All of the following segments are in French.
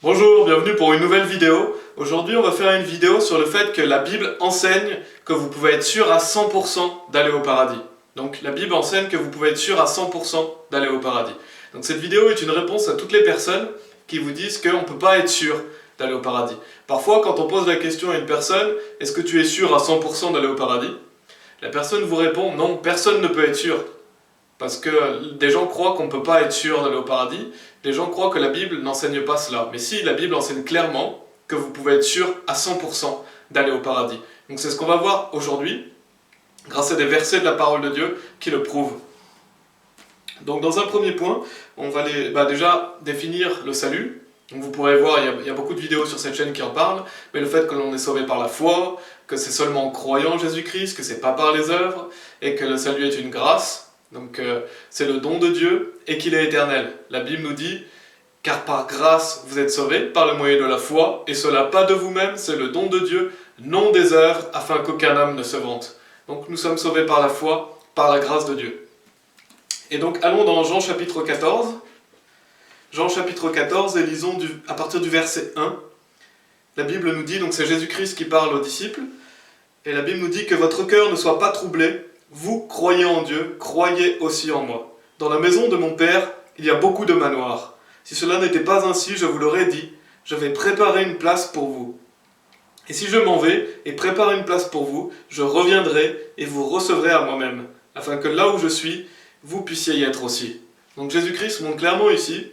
Bonjour, bienvenue pour une nouvelle vidéo. Aujourd'hui, on va faire une vidéo sur le fait que la Bible enseigne que vous pouvez être sûr à 100% d'aller au paradis. Donc la Bible enseigne que vous pouvez être sûr à 100% d'aller au paradis. Donc cette vidéo est une réponse à toutes les personnes qui vous disent qu'on ne peut pas être sûr d'aller au paradis. Parfois, quand on pose la question à une personne, est-ce que tu es sûr à 100% d'aller au paradis? La personne vous répond, non, personne ne peut être sûr. Parce que des gens croient qu'on ne peut pas être sûr d'aller au paradis, les gens croient que la Bible n'enseigne pas cela. Mais si, la Bible enseigne clairement que vous pouvez être sûr à 100% d'aller au paradis. Donc c'est ce qu'on va voir aujourd'hui, grâce à des versets de la parole de Dieu qui le prouvent. Donc dans un premier point, on va déjà définir le salut. Donc vous pourrez voir, il y a beaucoup de vidéos sur cette chaîne qui en parlent, mais le fait que l'on est sauvé par la foi, que c'est seulement en croyant en Jésus-Christ, que c'est pas par les œuvres, et que le salut est une grâce. Donc c'est le don de Dieu et qu'il est éternel. La Bible nous dit « Car par grâce vous êtes sauvés par le moyen de la foi, et cela pas de vous-même, c'est le don de Dieu, non des œuvres, afin qu'aucun homme ne se vante. » Donc nous sommes sauvés par la foi, par la grâce de Dieu. Et donc allons dans Jean chapitre 14. Jean chapitre 14 et lisons à partir du verset 1. La Bible nous dit, donc c'est Jésus-Christ qui parle aux disciples, et la Bible nous dit que votre cœur ne soit pas troublé. Vous croyez en Dieu, croyez aussi en moi. Dans la maison de mon Père, il y a beaucoup de manoirs. Si cela n'était pas ainsi, je vous l'aurais dit, je vais préparer une place pour vous. Et si je m'en vais et prépare une place pour vous, je reviendrai et vous recevrez à moi-même, afin que là où je suis, vous puissiez y être aussi. Donc Jésus-Christ montre clairement ici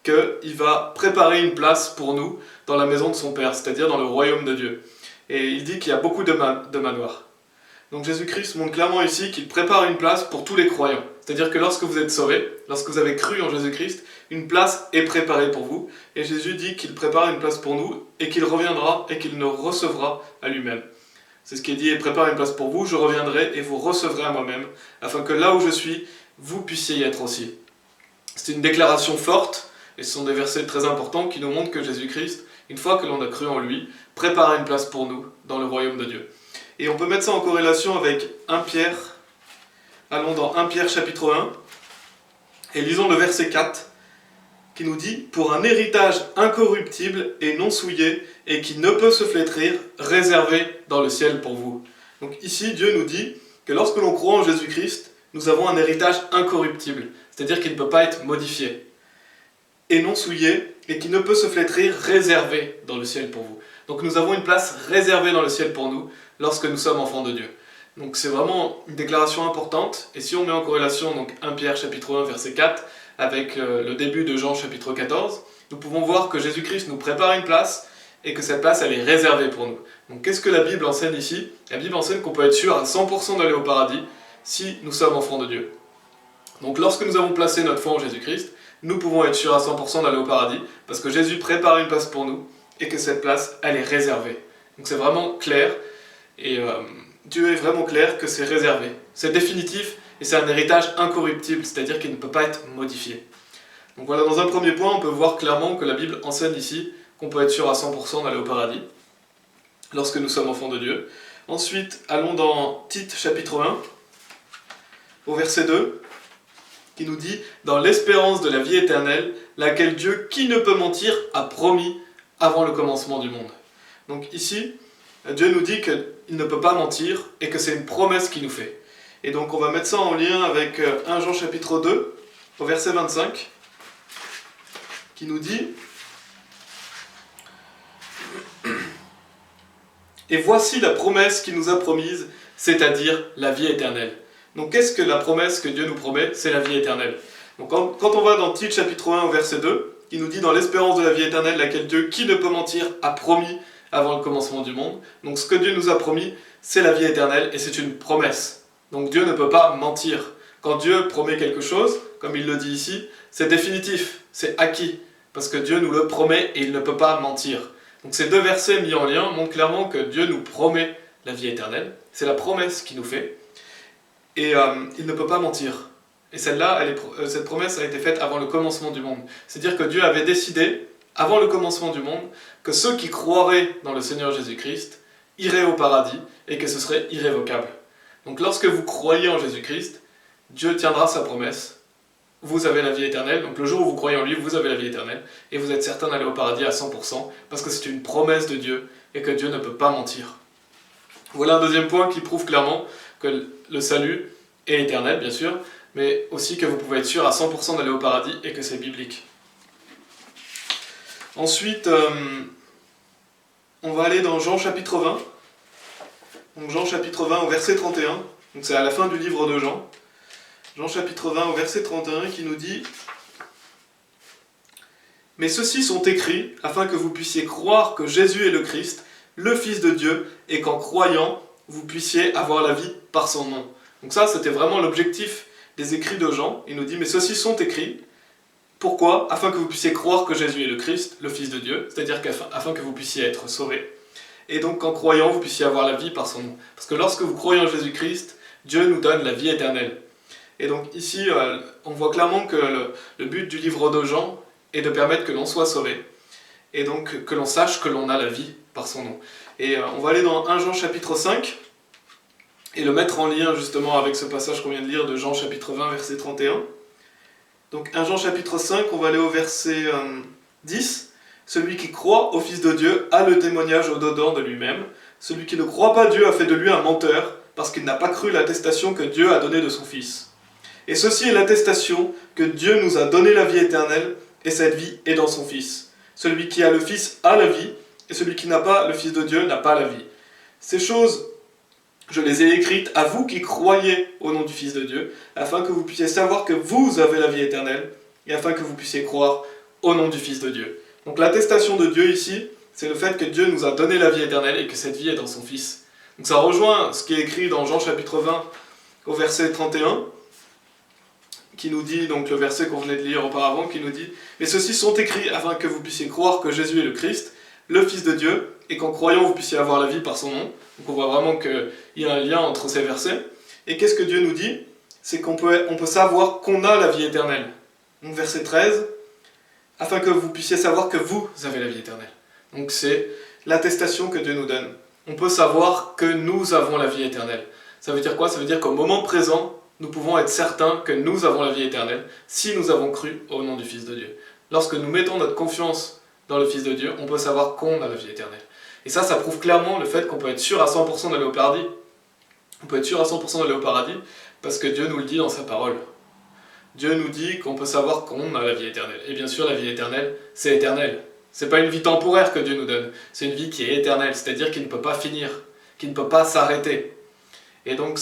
qu'il va préparer une place pour nous dans la maison de son Père, c'est-à-dire dans le royaume de Dieu. Et il dit qu'il y a beaucoup de manoirs. Donc Jésus-Christ montre clairement ici qu'il prépare une place pour tous les croyants. C'est-à-dire que lorsque vous êtes sauvés, lorsque vous avez cru en Jésus-Christ, une place est préparée pour vous. Et Jésus dit qu'il prépare une place pour nous et qu'il reviendra et qu'il nous recevra à lui-même. C'est ce qui est dit, et prépare une place pour vous, je reviendrai et vous recevrez à moi-même, afin que là où je suis, vous puissiez y être aussi. C'est une déclaration forte, et ce sont des versets très importants qui nous montrent que Jésus-Christ, une fois que l'on a cru en lui, prépare une place pour nous dans le royaume de Dieu. Et on peut mettre ça en corrélation avec 1 Pierre. Allons dans 1 Pierre chapitre 1 et lisons le verset 4 qui nous dit « Pour un héritage incorruptible et non souillé et qui ne peut se flétrir, réservé dans le ciel pour vous. » Donc ici, Dieu nous dit que lorsque l'on croit en Jésus-Christ, nous avons un héritage incorruptible, c'est-à-dire qu'il ne peut pas être modifié, et non souillé et qui ne peut se flétrir, réservé dans le ciel pour vous. Donc nous avons une place réservée dans le ciel pour nous, lorsque nous sommes enfants de Dieu. Donc c'est vraiment une déclaration importante, et si on met en corrélation donc 1 Pierre chapitre 1 verset 4 avec le début de Jean chapitre 14, nous pouvons voir que Jésus-Christ nous prépare une place, et que cette place elle est réservée pour nous. Donc qu'est-ce que la Bible enseigne ici? La Bible enseigne qu'on peut être sûr à 100% d'aller au paradis, si nous sommes enfants de Dieu. Donc lorsque nous avons placé notre foi en Jésus-Christ, nous pouvons être sûrs à 100% d'aller au paradis, parce que Jésus prépare une place pour nous, et que cette place elle est réservée. Donc c'est vraiment clair. Et Dieu est vraiment clair que c'est réservé. C'est définitif et c'est un héritage incorruptible, c'est-à-dire qu'il ne peut pas être modifié. Donc voilà, dans un premier point, on peut voir clairement que la Bible enseigne ici qu'on peut être sûr à 100% d'aller au paradis, lorsque nous sommes enfants de Dieu. Ensuite, allons dans Tite chapitre 1, au verset 2, qui nous dit « Dans l'espérance de la vie éternelle, laquelle Dieu, qui ne peut mentir, a promis avant le commencement du monde. » Donc ici, Dieu nous dit qu'il ne peut pas mentir et que c'est une promesse qu'il nous fait. Et donc on va mettre ça en lien avec 1 Jean chapitre 2, au verset 25, qui nous dit « Et voici la promesse qu'il nous a promise, c'est-à-dire la vie éternelle. » Donc qu'est-ce que la promesse que Dieu nous promet? C'est la vie éternelle. Donc quand on va dans Tite chapitre 1 au verset 2, qui nous dit « Dans l'espérance de la vie éternelle, laquelle Dieu, qui ne peut mentir, a promis avant le commencement du monde. » Donc ce que Dieu nous a promis, c'est la vie éternelle et c'est une promesse. Donc Dieu ne peut pas mentir. Quand Dieu promet quelque chose, comme il le dit ici, c'est définitif, c'est acquis, parce que Dieu nous le promet et il ne peut pas mentir. Donc ces deux versets mis en lien montrent clairement que Dieu nous promet la vie éternelle, c'est la promesse qu'il nous fait, et il ne peut pas mentir. Et celle-là, cette promesse a été faite avant le commencement du monde. C'est-à-dire que Dieu avait décidé, avant le commencement du monde, que ceux qui croiraient dans le Seigneur Jésus-Christ iraient au paradis et que ce serait irrévocable. Donc lorsque vous croyez en Jésus-Christ, Dieu tiendra sa promesse vous avez la vie éternelle. Donc le jour où vous croyez en lui, vous avez la vie éternelle. Et vous êtes certain d'aller au paradis à 100%, parce que c'est une promesse de Dieu, et que Dieu ne peut pas mentir. Voilà un deuxième point qui prouve clairement que le salut est éternel, bien sûr, mais aussi que vous pouvez être sûr à 100% d'aller au paradis, et que c'est biblique. Ensuite, on va aller dans Jean chapitre 20. Donc Jean chapitre 20 au verset 31. Donc c'est à la fin du livre de Jean. Jean chapitre 20 au verset 31 qui nous dit « Mais ceux-ci sont écrits afin que vous puissiez croire que Jésus est le Christ, le Fils de Dieu, et qu'en croyant, vous puissiez avoir la vie par son nom. » Donc ça, c'était vraiment l'objectif des écrits de Jean. Il nous dit « Mais ceux-ci sont écrits. » Pourquoi? Afin que vous puissiez croire que Jésus est le Christ, le Fils de Dieu, c'est-à-dire afin que vous puissiez être sauvés. Et donc qu'en croyant, vous puissiez avoir la vie par son nom. Parce que lorsque vous croyez en Jésus-Christ, Dieu nous donne la vie éternelle. Et donc ici, on voit clairement que le but du livre de Jean est de permettre que l'on soit sauvé. Et donc que l'on sache que l'on a la vie par son nom. Et on va aller dans 1 Jean chapitre 5, et le mettre en lien justement avec ce passage qu'on vient de lire de Jean chapitre 20, verset 31. Donc 1 Jean chapitre 5, on va aller au verset 10. Celui qui croit au Fils de Dieu a le témoignage au-dedans de lui-même. Celui qui ne croit pas Dieu a fait de lui un menteur, parce qu'il n'a pas cru l'attestation que Dieu a donnée de son Fils. Et ceci est l'attestation que Dieu nous a donné la vie éternelle, et cette vie est dans son Fils. Celui qui a le Fils a la vie, et celui qui n'a pas le Fils de Dieu n'a pas la vie. Ces choses, je les ai écrites à vous qui croyez au nom du Fils de Dieu, afin que vous puissiez savoir que vous avez la vie éternelle, et afin que vous puissiez croire au nom du Fils de Dieu. Donc l'attestation de Dieu ici, c'est le fait que Dieu nous a donné la vie éternelle et que cette vie est dans son Fils. Donc ça rejoint ce qui est écrit dans Jean chapitre 20 au verset 31, qui nous dit, donc le verset qu'on venait de lire auparavant, qui nous dit « Mais ceux-ci sont écrits afin que vous puissiez croire que Jésus est le Christ, le Fils de Dieu, et qu'en croyant vous puissiez avoir la vie par son nom. » Donc on voit vraiment qu'il y a un lien entre ces versets. Et qu'est-ce que Dieu nous dit? C'est qu'on peut savoir qu'on a la vie éternelle. Donc verset 13, « Afin que vous puissiez savoir que vous avez la vie éternelle. » Donc c'est l'attestation que Dieu nous donne. On peut savoir que nous avons la vie éternelle. Ça veut dire quoi? Ça veut dire qu'au moment présent, nous pouvons être certains que nous avons la vie éternelle si nous avons cru au nom du Fils de Dieu. Lorsque nous mettons notre confiance dans le Fils de Dieu, on peut savoir qu'on a la vie éternelle. Et ça prouve clairement le fait qu'on peut être sûr à 100% d'aller au paradis. On peut être sûr à 100% d'aller au paradis parce que Dieu nous le dit dans sa parole. Dieu nous dit qu'on peut savoir qu'on a la vie éternelle. Et bien sûr, la vie éternelle, c'est éternel. C'est pas une vie temporaire que Dieu nous donne, c'est une vie qui est éternelle, c'est-à-dire qui ne peut pas finir, qui ne peut pas s'arrêter. Et donc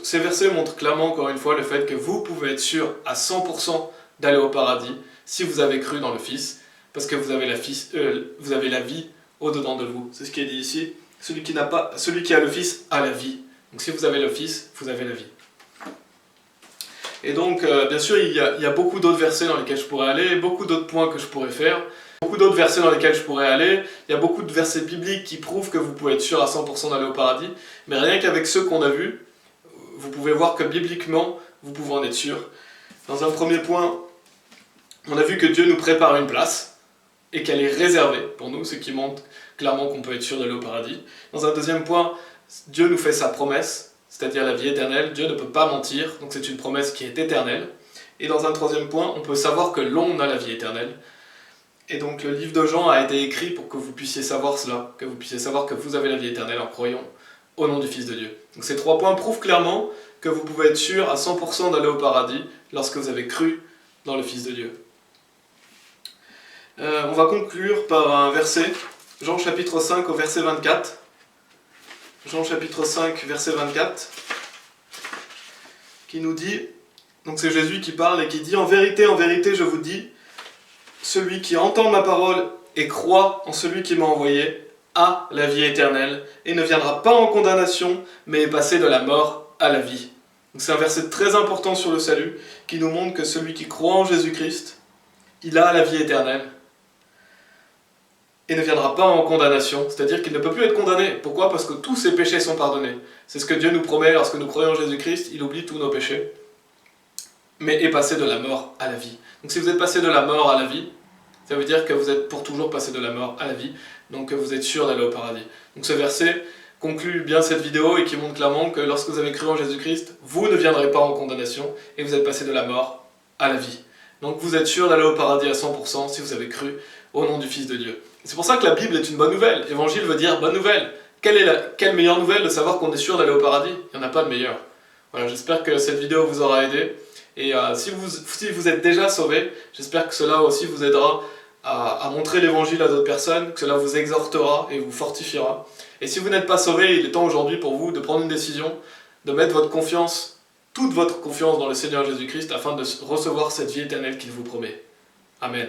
ces versets montrent clairement, encore une fois, le fait que vous pouvez être sûr à 100% d'aller au paradis si vous avez cru dans le Fils, parce que vous avez la vie au-dedans de vous. C'est ce qui est dit ici. Celui qui a le Fils a la vie. Donc si vous avez le Fils, vous avez la vie. Et donc, bien sûr, il y a beaucoup d'autres versets dans lesquels je pourrais aller, beaucoup d'autres points que je pourrais faire, beaucoup d'autres versets dans lesquels je pourrais aller. Il y a beaucoup de versets bibliques qui prouvent que vous pouvez être sûr à 100% d'aller au paradis. Mais rien qu'avec ceux qu'on a vus, vous pouvez voir que bibliquement, vous pouvez en être sûr. Dans un premier point, on a vu que Dieu nous prépare une place et qu'elle est réservée pour nous, ce qui montre clairement qu'on peut être sûr d'aller au paradis. Dans un deuxième point, Dieu nous fait sa promesse, c'est-à-dire la vie éternelle. Dieu ne peut pas mentir, donc c'est une promesse qui est éternelle. Et dans un troisième point, on peut savoir que l'on a la vie éternelle. Et donc le livre de Jean a été écrit pour que vous puissiez savoir cela, que vous puissiez savoir que vous avez la vie éternelle en croyant au nom du Fils de Dieu. Donc ces trois points prouvent clairement que vous pouvez être sûr à 100% d'aller au paradis lorsque vous avez cru dans le Fils de Dieu. On va conclure par un verset, Jean chapitre 5 au verset 24. Jean chapitre 5 verset 24, qui nous dit, donc c'est Jésus qui parle et qui dit « En vérité, je vous dis, celui qui entend ma parole et croit en celui qui m'a envoyé a la vie éternelle et ne viendra pas en condamnation, mais est passé de la mort à la vie. » Donc c'est un verset très important sur le salut qui nous montre que celui qui croit en Jésus-Christ, il a la vie éternelle et ne viendra pas en condamnation, c'est-à-dire qu'il ne peut plus être condamné. Pourquoi? Parce que tous ses péchés sont pardonnés. C'est ce que Dieu nous promet lorsque nous croyons en Jésus-Christ, il oublie tous nos péchés, mais est passé de la mort à la vie. Donc si vous êtes passé de la mort à la vie, ça veut dire que vous êtes pour toujours passé de la mort à la vie, donc que vous êtes sûr d'aller au paradis. Donc ce verset conclut bien cette vidéo et qui montre clairement que lorsque vous avez cru en Jésus-Christ, vous ne viendrez pas en condamnation et vous êtes passé de la mort à la vie. Donc vous êtes sûr d'aller au paradis à 100% si vous avez cru au nom du Fils de Dieu. C'est pour ça que la Bible est une bonne nouvelle. Évangile veut dire bonne nouvelle. Quelle meilleure nouvelle de savoir qu'on est sûr d'aller au paradis? Il n'y en a pas de meilleure. Voilà, j'espère que cette vidéo vous aura aidé. Et si vous êtes déjà sauvé, j'espère que cela aussi vous aidera à montrer l'évangile à d'autres personnes, que cela vous exhortera et vous fortifiera. Et si vous n'êtes pas sauvé, il est temps aujourd'hui pour vous de prendre une décision, de mettre votre confiance, toute votre confiance dans le Seigneur Jésus-Christ afin de recevoir cette vie éternelle qu'il vous promet. Amen.